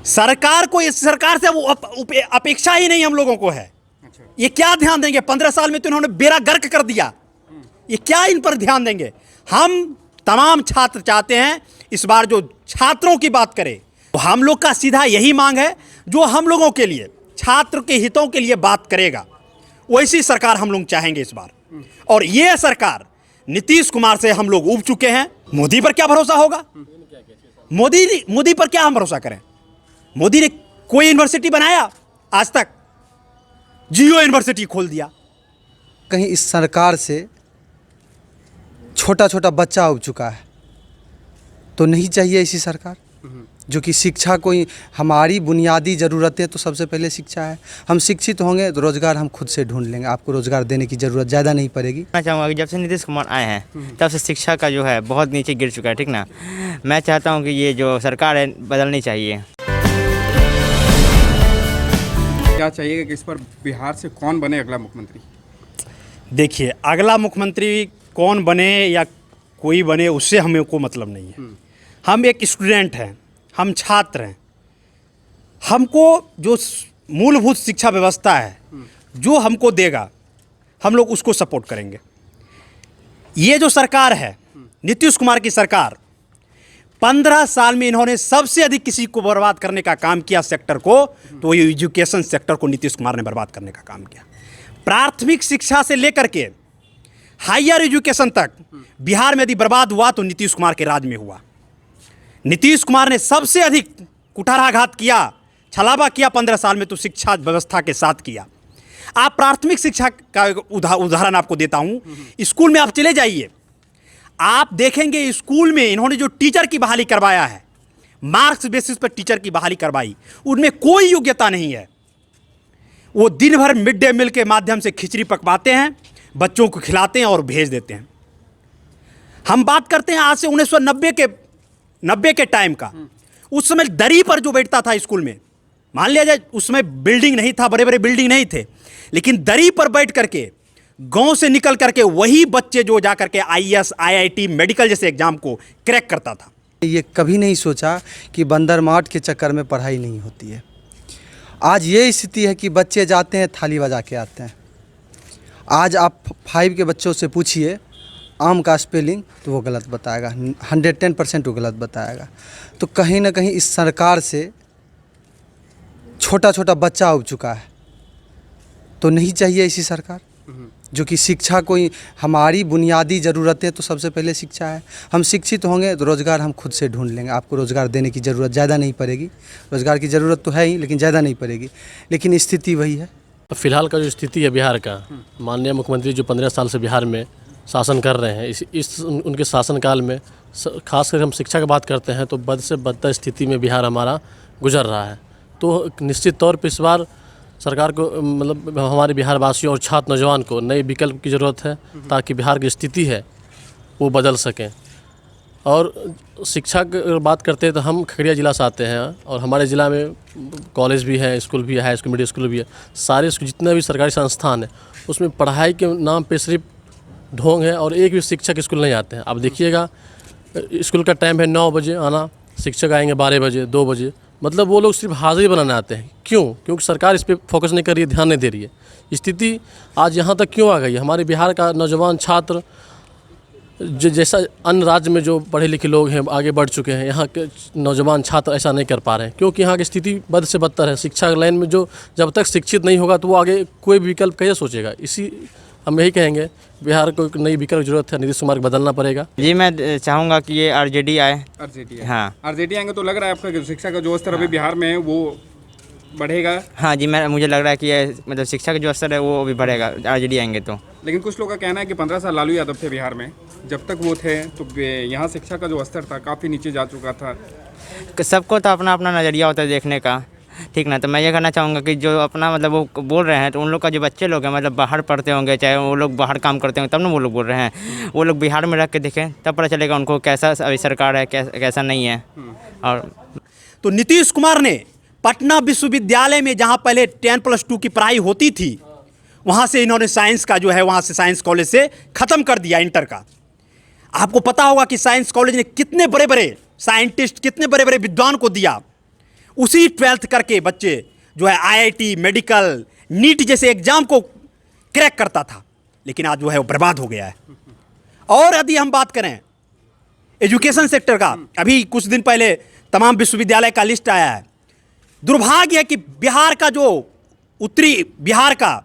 सरकार को, इस सरकार से वो अपेक्षा ही नहीं हम लोगों को है। ये क्या ध्यान देंगे? 15 साल में तो इन्होंने बेड़ा गर्क कर दिया। ये क्या इन पर ध्यान देंगे? हम तमाम छात्र चाहते हैं इस बार जो छात्रों की बात करें तो हम लोग का सीधा यही मांग है, जो हम लोगों के लिए, छात्र के हितों के लिए बात करेगा, वैसी सरकार हम लोग चाहेंगे इस बार। और ये सरकार नीतीश कुमार से हम लोग ऊब चुके हैं। मोदी पर क्या भरोसा होगा? मोदी पर क्या हम भरोसा करें? मोदी ने कोई यूनिवर्सिटी बनाया आज तक? जियो यूनिवर्सिटी खोल दिया। कहीं इस सरकार से छोटा छोटा बच्चा उब चुका है, तो नहीं चाहिए ऐसी सरकार जो कि शिक्षा को ही, हमारी बुनियादी ज़रूरतें तो सबसे पहले शिक्षा है। हम शिक्षित होंगे तो रोज़गार हम खुद से ढूंढ लेंगे, आपको रोज़गार देने की ज़रूरत ज़्यादा नहीं पड़ेगी। मैं चाहूँगा कि जब से नीतीश कुमार आए हैं तब से शिक्षा का जो है बहुत नीचे गिर चुका है, ठीक ना। मैं चाहता हूँ कि ये जो सरकार है बदलनी चाहिए। क्या चाहिए कि इस पर बिहार से कौन बने अगला मुख्यमंत्री? देखिए, अगला मुख्यमंत्री कौन बने या कोई बने उससे हमें को मतलब नहीं है। हम एक स्टूडेंट हैं, हम छात्र हैं। हमको जो मूलभूत शिक्षा व्यवस्था है जो हमको देगा, हम लोग उसको सपोर्ट करेंगे। ये जो सरकार है, नीतीश कुमार की सरकार, 15 साल में इन्होंने सबसे अधिक किसी को बर्बाद करने का काम किया सेक्टर को, तो ये एजुकेशन सेक्टर को नीतीश कुमार ने बर्बाद करने का काम किया। प्राथमिक शिक्षा से लेकर के हायर एजुकेशन तक बिहार में यदि बर्बाद हुआ तो नीतीश कुमार के राज में हुआ। नीतीश कुमार ने सबसे अधिक कुठाराघात किया, छलावा किया 15 साल में, तो शिक्षा व्यवस्था के साथ किया। आप प्राथमिक शिक्षा का उदाहरण आपको देता हूं। स्कूल में आप चले जाइए, आप देखेंगे स्कूल में इन्होंने जो टीचर की बहाली करवाया है, मार्क्स बेसिस पर टीचर की बहाली करवाई, उनमें कोई योग्यता नहीं है। वो दिन भर मिड डे मील के माध्यम से खिचड़ी पकवाते हैं, बच्चों को खिलाते हैं और भेज देते हैं। हम बात करते हैं आज से 1990 के टाइम का। उस समय दरी पर जो बैठता था स्कूल में, मान लिया जाए उसमें बिल्डिंग नहीं था, बड़े बड़े बिल्डिंग नहीं थे, लेकिन दरी पर बैठ करके गांव से निकल करके वही बच्चे जो जा करके IAS, IIT, मेडिकल जैसे एग्जाम को क्रैक करता था। ये कभी नहीं सोचा कि बंदर मार्ट के चक्कर में पढ़ाई नहीं होती है। आज ये स्थिति है कि बच्चे जाते हैं थाली बजा के आते हैं। आज आप 5 के बच्चों से पूछिए आम का स्पेलिंग तो वो गलत बताएगा, 110% वो गलत बताएगा। तो कहीं ना कहीं इस सरकार से छोटा छोटा बच्चा उब चुका है, तो नहीं चाहिए ऐसी सरकार जो कि शिक्षा को ही, हमारी बुनियादी ज़रूरतें तो सबसे पहले शिक्षा है। हम शिक्षित होंगे तो रोज़गार हम खुद से ढूंढ लेंगे, आपको रोज़गार देने की ज़रूरत ज़्यादा नहीं पड़ेगी। रोज़गार की ज़रूरत तो है ही, लेकिन ज़्यादा नहीं पड़ेगी। लेकिन स्थिति वही है। फिलहाल का जो स्थिति है बिहार का, माननीय मुख्यमंत्री जो 15 साल से बिहार में शासन कर रहे हैं, इस उनके शासनकाल में खासकर हम शिक्षा की बात करते हैं तो बद से बदतर स्थिति में बिहार हमारा गुजर रहा है। तो निश्चित तौर पर इस बार सरकार को, मतलब हमारे बिहार वासियों और छात्र नौजवान को नए विकल्प की ज़रूरत है ताकि बिहार की स्थिति है वो बदल सकें। और शिक्षा की बात करते हैं तो हम खगड़िया ज़िला से आते हैं और हमारे ज़िला में कॉलेज भी है, स्कूल भी है, हाई स्कूल, मिडिल स्कूल भी है। सारे जितने भी सरकारी संस्थान हैं उसमें पढ़ाई के नाम पे सिर्फ ढोंग है और एक भी शिक्षक स्कूल नहीं आते हैं। अब देखिएगा, स्कूल का टाइम है 9 बजे आना, शिक्षक आएंगे 12 बजे, 2 बजे, मतलब वो लोग सिर्फ हाजिरी बनाने आते हैं। क्यों? क्योंकि सरकार इस पर फोकस नहीं कर रही है, ध्यान नहीं दे रही है। स्थिति आज यहाँ तक क्यों आ गई है? हमारे बिहार का नौजवान छात्र जैसा अन्य राज्य में जो पढ़े लिखे लोग हैं आगे बढ़ चुके हैं, यहाँ के नौजवान छात्र ऐसा नहीं कर पा रहे हैं क्योंकि यहाँ की स्थिति बद से बदतर है। शिक्षा लाइन में जो जब तक शिक्षित नहीं होगा तो वो आगे कोई विकल्प कैसे सोचेगा? इसी हम यही कहेंगे, बिहार को एक नई विकल्प की जरूरत है, नीतीश कुमार को बदलना पड़ेगा। जी, मैं चाहूँगा कि ये RJD आए। RJD हाँ, RJD आएंगे तो लग रहा है आपका कि शिक्षा का जो स्तर अभी बिहार में है वो बढ़ेगा? हाँ जी, मुझे लग रहा है कि ये मतलब शिक्षा का जो स्तर है वो भी बढ़ेगा RJD आएंगे तो। लेकिन कुछ लोग का कहना है कि 15 साल लालू यादव थे बिहार में, जब तक वो थे तो यहाँ शिक्षा का जो स्तर था काफ़ी नीचे जा चुका था। सबको तो अपना अपना नज़रिया होता है देखने का, ठीक ना। तो मैं ये कहना चाहूँगा कि जो अपना मतलब वो बोल रहे हैं तो उन लोग का जो बच्चे लोग हैं मतलब बाहर पढ़ते होंगे, चाहे वो लोग बाहर काम करते होंगे, तब ना वो लोग बोल रहे हैं। वो लोग बिहार में रह के देखें तब पता चलेगा उनको कैसा अभी सरकार है, कैसा नहीं है। और तो नीतीश कुमार ने पटना विश्वविद्यालय में जहाँ पहले 10+2 की पढ़ाई होती थी, वहाँ से इन्होंने साइंस का जो है, वहाँ से साइंस कॉलेज से ख़त्म कर दिया इंटर का। आपको पता होगा कि साइंस कॉलेज ने कितने बड़े बड़े साइंटिस्ट, कितने बड़े बड़े विद्वान को दिया। उसी 12th करके बच्चे जो है IIT, मेडिकल, नीट जैसे एग्जाम को क्रैक करता था, लेकिन आज जो है वो बर्बाद हो गया है। और यदि हम बात करें एजुकेशन सेक्टर का, अभी कुछ दिन पहले तमाम विश्वविद्यालय का लिस्ट आया है। दुर्भाग्य है कि बिहार का जो उत्तरी बिहार का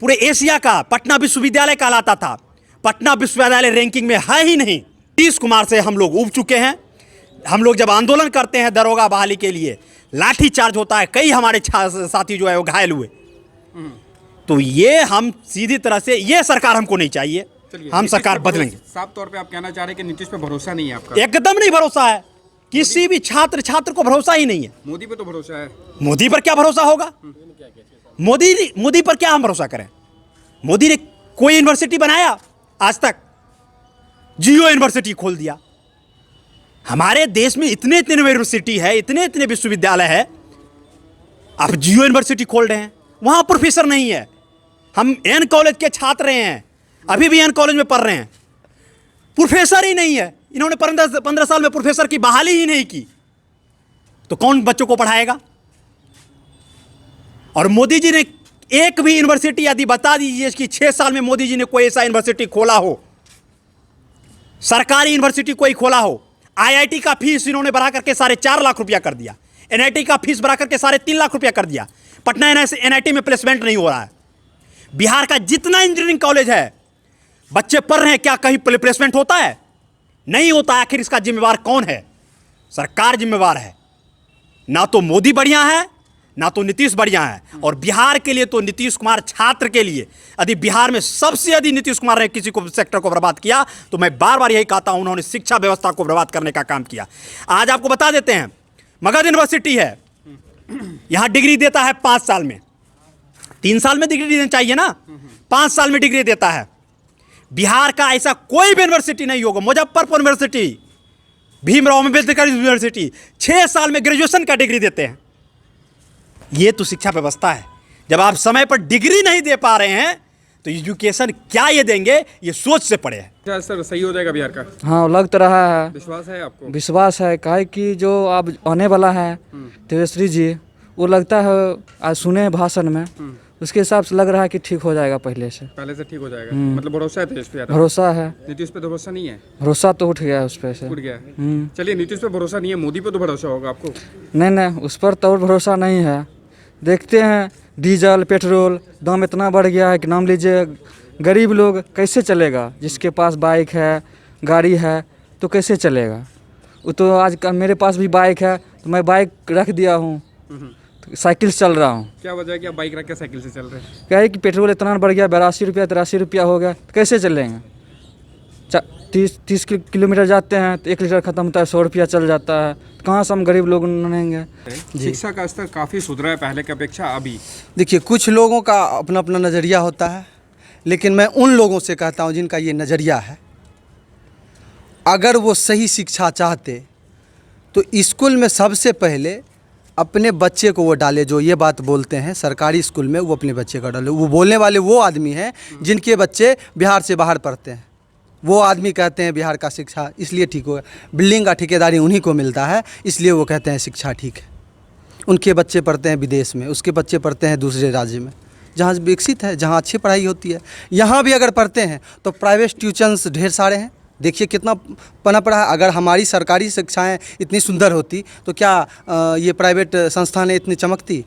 पूरे एशिया का पटना विश्वविद्यालय कहलाता था, पटना विश्वविद्यालय रैंकिंग में है ही नहीं। नीतीश कुमार से हम लोग उब चुके हैं। हम लोग जब आंदोलन करते हैं दरोगा बहाली के लिए, लाठी चार्ज होता है, कई हमारे साथी जो है वो घायल हुए। तो ये हम सीधी तरह से, ये सरकार हमको नहीं चाहिए। हम सरकार बदलेंगे। साफ तौर पे आप कहना चाह रहे हैं कि नीतीश पे भरोसा नहीं है आपका? एकदम नहीं भरोसा है, किसी भी छात्र को भरोसा ही नहीं है। मोदी पे तो भरोसा है। मोदी पर क्या भरोसा होगा? मोदी पर क्या हम भरोसा करें? मोदी ने कोई यूनिवर्सिटी बनाया आज तक? जियो यूनिवर्सिटी खोल दिया। हमारे देश में इतने इतने यूनिवर्सिटी है, इतने इतने विश्वविद्यालय है, आप जियो यूनिवर्सिटी खोल रहे हैं, वहां प्रोफेसर नहीं है। हम एन कॉलेज के छात्र हैं, अभी भी एन कॉलेज में पढ़ रहे हैं, प्रोफेसर ही नहीं है। इन्होंने 15 साल में प्रोफेसर की बहाली ही नहीं की, तो कौन बच्चों को पढ़ाएगा? और मोदी जी ने एक भी यूनिवर्सिटी यदि बता दीजिए कि 6 साल में मोदी जी ने कोई ऐसा यूनिवर्सिटी खोला हो, सरकारी यूनिवर्सिटी कोई खोला हो। IIT का फीस इन्होंने बढ़ा करके 4.5 लाख रुपया कर दिया, NIT का फीस बढ़ा करके 3.5 लाख रुपया कर दिया। पटना NIT में प्लेसमेंट नहीं हो रहा है। बिहार का जितना इंजीनियरिंग कॉलेज है, बच्चे पढ़ रहे हैं, क्या कहीं प्लेसमेंट होता है? नहीं होता। आखिर इसका जिम्मेवार कौन है? सरकार जिम्मेवार है। ना तो मोदी बढ़िया है, ना तो नीतीश बढ़िया है। और बिहार के लिए तो नीतीश कुमार, छात्र के लिए यदि बिहार में सबसे यदि नीतीश कुमार ने किसी को सेक्टर को बर्बाद किया, तो मैं बार बार यही कहता हूं, उन्होंने शिक्षा व्यवस्था को बर्बाद करने का काम किया। आज आपको बता देते हैं, मगध यूनिवर्सिटी है, यहां डिग्री देता है 5 साल में। 3 साल में डिग्री देना चाहिए ना, 5 साल में डिग्री देता है। बिहार का ऐसा कोई भी यूनिवर्सिटी नहीं होगा। मुजफ्फरपुर यूनिवर्सिटी, भीमराव अम्बेडकर यूनिवर्सिटी 6 साल में ग्रेजुएशन का डिग्री देते हैं। ये तो शिक्षा व्यवस्था है। जब आप समय पर डिग्री नहीं दे पा रहे हैं, तो एजुकेशन क्या ये देंगे, ये सोच से पड़े हैं। क्या सर सही हो जाएगा बिहार का? हाँ, लग तो रहा है। विश्वास है आपको? विश्वास है, काहे कि जो अब आने वाला है तेजस्वी जी, वो लगता है आज सुने भाषण में, उसके हिसाब से लग रहा है कि ठीक हो जाएगा पहले से ठीक हो जाएगा। मतलब भरोसा है तेजस्वी यादव? भरोसा है। नीतीश पे तो भरोसा नहीं है? भरोसा तो उठ गया है उस पर से। उठ गया है। चलिए, नीतीश पे भरोसा नहीं है, मोदी पे तो भरोसा होगा आपको? नहीं, उस पर तो और भरोसा नहीं है। देखते हैं डीजल पेट्रोल दाम इतना बढ़ गया है कि नाम लीजिए, गरीब लोग कैसे चलेगा? जिसके पास बाइक है, गाड़ी है, तो कैसे चलेगा? वो तो आज मेरे पास भी बाइक है, तो मैं बाइक रख दिया हूँ, साइकिल से चल रहा हूँ। क्या वजह है कि आप बाइक रख के साइकिल से चल रहे हैं? क्या है कि पेट्रोल इतना बढ़ गया, 82 रुपया 83 रुपया हो गया, तो कैसे चलेंगे? 30 किलोमीटर जाते हैं तो 1 लीटर ख़त्म होता है, 100 रुपया चल जाता है, तो कहाँ से हम गरीब लोग रहेंगे? शिक्षा का स्तर काफ़ी सुधरा है पहले की अपेक्षा अभी। देखिए, कुछ लोगों का अपना अपना नज़रिया होता है, लेकिन मैं उन लोगों से कहता हूँ जिनका ये नज़रिया है, अगर वो सही शिक्षा चाहते तो स्कूल में सबसे पहले अपने बच्चे को वो डाले। जो ये बात बोलते हैं सरकारी स्कूल में, वो अपने बच्चे का डाले। वो बोलने वाले वो आदमी हैं जिनके बच्चे बिहार से बाहर पढ़ते हैं। वो आदमी कहते हैं बिहार का शिक्षा इसलिए ठीक होगा, बिल्डिंग का ठेकेदारी उन्हीं को मिलता है, इसलिए वो कहते हैं शिक्षा ठीक है। उनके बच्चे पढ़ते हैं विदेश में, उसके बच्चे पढ़ते हैं दूसरे राज्य में, जहाँ विकसित है, जहाँ अच्छी पढ़ाई होती है। यहाँ भी अगर पढ़ते हैं तो प्राइवेट ट्यूशन्स ढेर सारे हैं। देखिए कितना पनप रहा है। अगर हमारी सरकारी शिक्षाएं इतनी सुंदर होती तो क्या ये प्राइवेट संस्थानें इतनी चमकती?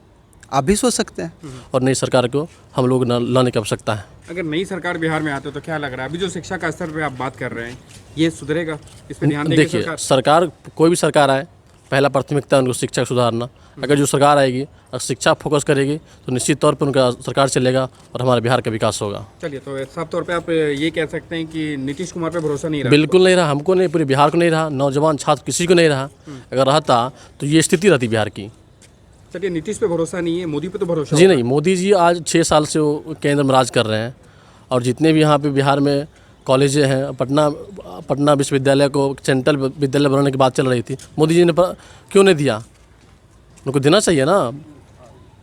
आप भी सोच सकते हैं। और नई सरकार को हम लोग लाने की आवश्यकता है। अगर नई सरकार बिहार में आते तो क्या लग रहा है? अभी जो शिक्षा का स्तर पे आप बात कर रहे हैं, ये सुधरेगा? इस पर ध्यान देगी देखिए, सरकार कोई भी सरकार आए, पहला प्राथमिकता है उनको शिक्षा सुधारना। अगर जो सरकार आएगी और शिक्षा फोकस करेगी तो निश्चित तौर पर उनका सरकार चलेगा और हमारे बिहार का विकास होगा। चलिए, तो साफ तौर पे आप ये कह सकते हैं कि नीतीश कुमार पे भरोसा नहीं रहा? बिल्कुल नहीं रहा, हमको नहीं, पूरे बिहार को नहीं रहा, नौजवान छात्र किसी को नहीं रहा। अगर रहता तो ये स्थिति रहती बिहार की। चलिए, नीतीश पे भरोसा नहीं है, मोदी पे तो भरोसा? जी नहीं, मोदी जी आज 6 साल से वो केंद्र में राज कर रहे हैं, और जितने भी यहाँ पे बिहार में कॉलेजें हैं, पटना विश्वविद्यालय को सेंट्रल विद्यालय बनाने की बात चल रही थी, मोदी जी ने क्यों नहीं दिया? उनको देना चाहिए ना,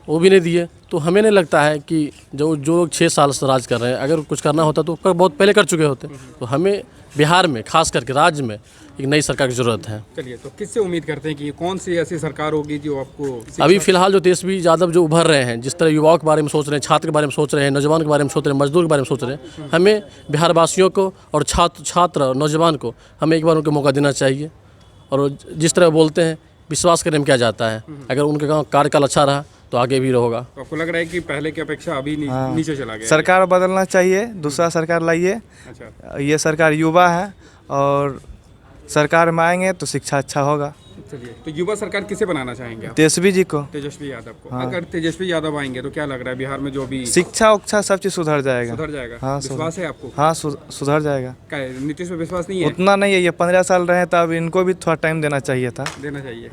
वो भी नहीं दिए। तो हमें नहीं लगता है कि जो लोग 6 साल से राज कर रहे हैं, अगर कुछ करना होता तो बहुत पहले कर चुके होते। तो हमें बिहार में खास करके राज्य में एक नई सरकार की ज़रूरत है। चलिए, तो किससे उम्मीद करते हैं कि कौन सी ऐसी सरकार होगी जो आपको अभी फिलहाल जो तेजस्वी यादव जो उभर रहे हैं, जिस तरह युवाओं के बारे में सोच रहे हैं, छात्र के बारे में सोच रहे हैं, नौजवान के बारे में सोच रहे हैं, मजदूर के बारे में सोच रहे हैं, हमें बिहार वासियों को और छात्र नौजवान को हमें एक बार उनको मौका देना चाहिए। और जिस तरह बोलते हैं, विश्वास करने में क्या जाता है, अगर उनका कार्यकाल अच्छा रहा तो आगे भी होगा। तो आपको लग रहा है कि पहले की अपेक्षा अभी नीचे चला गया? सरकार बदलना चाहिए, दूसरा सरकार लाइए। अच्छा, ये सरकार युवा है और सरकार में आएंगे तो शिक्षा अच्छा होगा। चलिए, तो युवा सरकार किसे बनाना चाहेंगे आप? तेजस्वी जी को। तेजस्वी यादव को। अगर तेजस्वी यादव आएंगे तो क्या लग रहा है बिहार में जो भी शिक्षा उक्षा सब चीज़ सुधर जाएगा। सुधर जाएगा? हाँ, विश्वास है आपको? हाँ, सुधर जाएगा। क्या है, नीतीश पे विश्वास नहीं है? उतना नहीं है, ये 15 साल रहे, तब इनको भी थोड़ा टाइम देना चाहिए था। देना चाहिए।